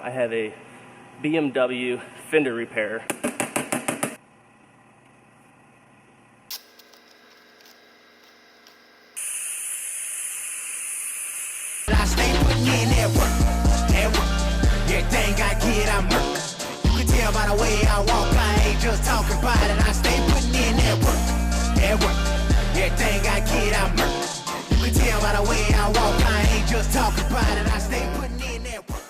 I have a BMW Fender repair. I stay putting in that work. Everything I get, I murk. You can tell by the way I walk, I ain't just talking about it. I stay putting in that work. Everything I get, I murk. You can tell by the way I walk, I ain't just talking about it. I stay putting in that work.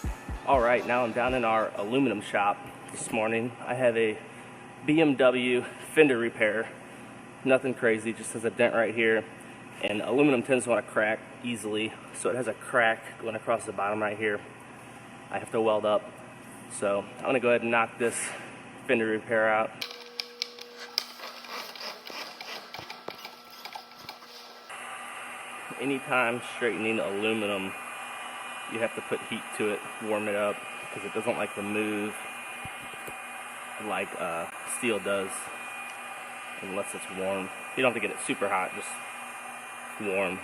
Alright, now I'm down in our aluminum shop this morning. I have a BMW Fender repair. Nothing crazy, just has a dent right here. And aluminum tends to want to crack easily, so it has a crack going across the bottom right here. I have to weld up. So I'm going to go ahead and knock this Fender repair out. Anytime straightening aluminum, you have to put heat to it, warm it up, because it doesn't like to move like steel does unless it's warm. You don't have to get it super hot, just warm.